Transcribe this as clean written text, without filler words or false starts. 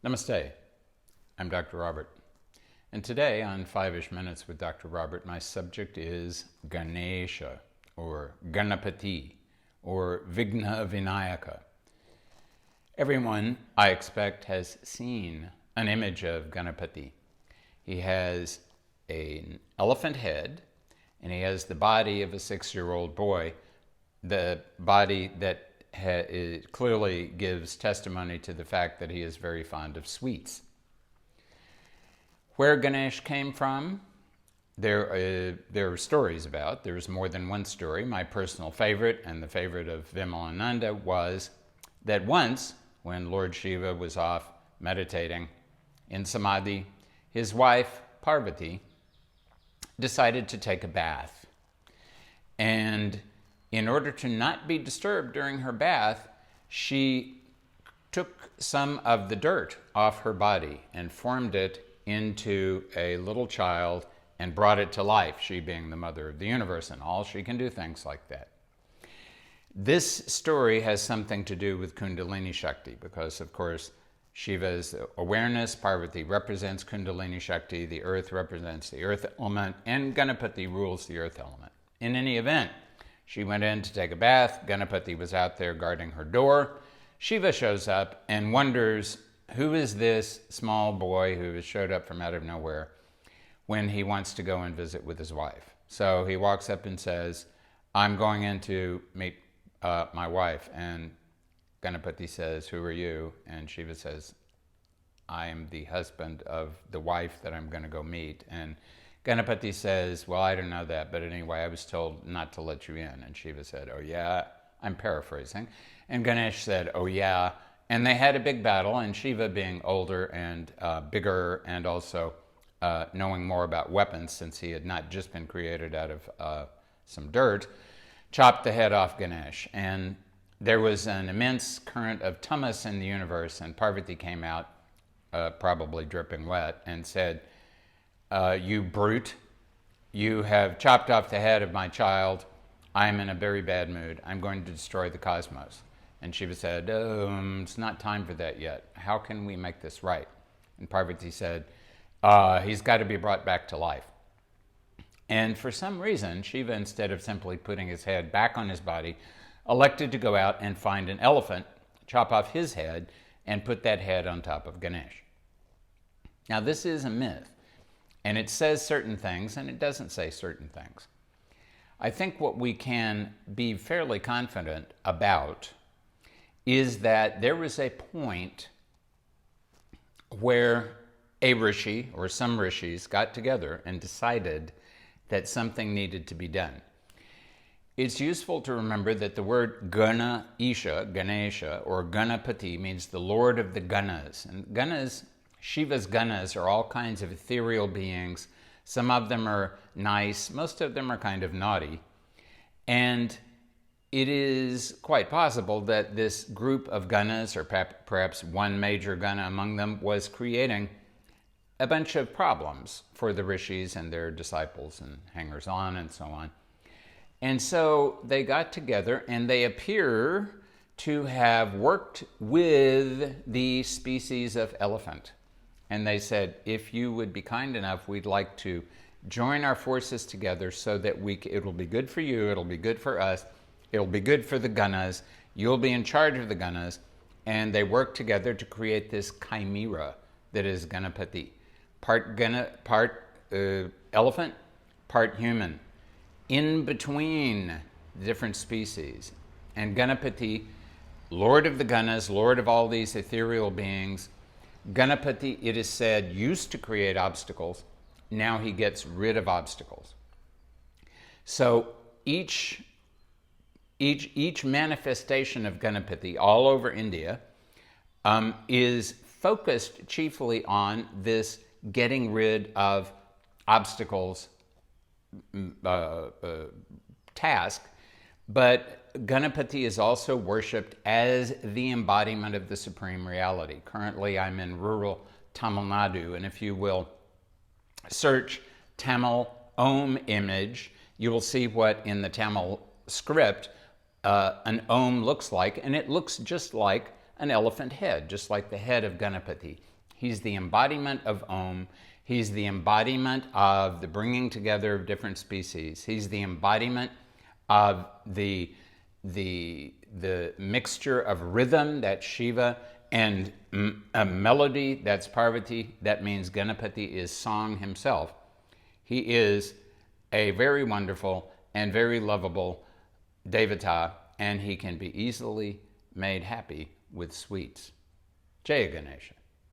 Namaste, I'm Dr. Robert, and today on 5-ish Minutes with Dr. Robert, my subject is Ganesha, or Ganapati, or Vigna Vinayaka. Everyone, I expect, has seen an image of Ganapati. He has an elephant head, and he has the body of a 6-year-old boy, the body that it clearly gives testimony to the fact that he is very fond of sweets. Where Ganesh came from, there are stories about. There's more than one story. My personal favorite, and the favorite of Vimalananda, was that once, when Lord Shiva was off meditating in Samadhi, his wife, Parvati, decided to take a bath. And in order to not be disturbed during her bath, she took some of the dirt off her body and formed it into a little child and brought it to life, she being the mother of the universe, and all she can do things like that. This story has something to do with Kundalini Shakti because, of course, Shiva is awareness, Parvati represents Kundalini Shakti, the earth represents the earth element, and Ganapati rules the earth element. In any event, she went in to take a bath. Ganapati was out there guarding her door. Shiva shows up and wonders, who is this small boy who has showed up from out of nowhere when he wants to go and visit with his wife? So he walks up and says, I'm going in to meet my wife. And Ganapati says, who are you? And Shiva says, I am the husband of the wife that I'm going to go meet. And Ganapati says, well, I don't know that, but anyway, I was told not to let you in. And Shiva said, oh yeah, I'm paraphrasing. And Ganesh said, oh yeah. And they had a big battle, and Shiva, being older and bigger and also knowing more about weapons, since he had not just been created out of some dirt, chopped the head off Ganesh. And there was an immense current of tamas in the universe, and Parvati came out, probably dripping wet, and said, you brute, you have chopped off the head of my child. I'm in a very bad mood. I'm going to destroy the cosmos. And Shiva said, it's not time for that yet. How can we make this right? And Parvati said, he's got to be brought back to life. And for some reason, Shiva, instead of simply putting his head back on his body, elected to go out and find an elephant, chop off his head, and put that head on top of Ganesh. Now, this is a myth. And it says certain things, and it doesn't say certain things. I think what we can be fairly confident about is that there was a point where a rishi, or some rishis, got together and decided that something needed to be done. It's useful to remember that the word Ganesha, or Ganapati, means the Lord of the Ganas. And Ganas, Shiva's Ganas, are all kinds of ethereal beings. Some of them are nice, most of them are kind of naughty. And it is quite possible that this group of Ganas, or perhaps one major Gana among them, was creating a bunch of problems for the rishis and their disciples and hangers-on and so on. And so they got together, and they appear to have worked with the species of elephant. And they said, if you would be kind enough, we'd like to join our forces together so that it'll be good for you, it'll be good for us, it'll be good for the Ganas, you'll be in charge of the Ganas. And they worked together to create this chimera that is Ganapati. Part elephant, part human, in between the different species. And Ganapati, Lord of the Ganas, Lord of all these ethereal beings, Ganapati, it is said, used to create obstacles. Now he gets rid of obstacles. So each manifestation of Ganapati all over India is focused chiefly on this getting rid of obstacles task. But Ganapati is also worshipped as the embodiment of the Supreme Reality. Currently, I'm in rural Tamil Nadu, and if you will search Tamil Om image, you will see what in the Tamil script an Om looks like, and it looks just like an elephant head, just like the head of Ganapati. He's the embodiment of Om. He's the embodiment of the bringing together of different species. He's the embodiment of the mixture of rhythm, that's Shiva, and a melody, that's Parvati. That means Ganapati is song himself. He is a very wonderful and very lovable Devata, and he can be easily made happy with sweets. Jaya Ganesha.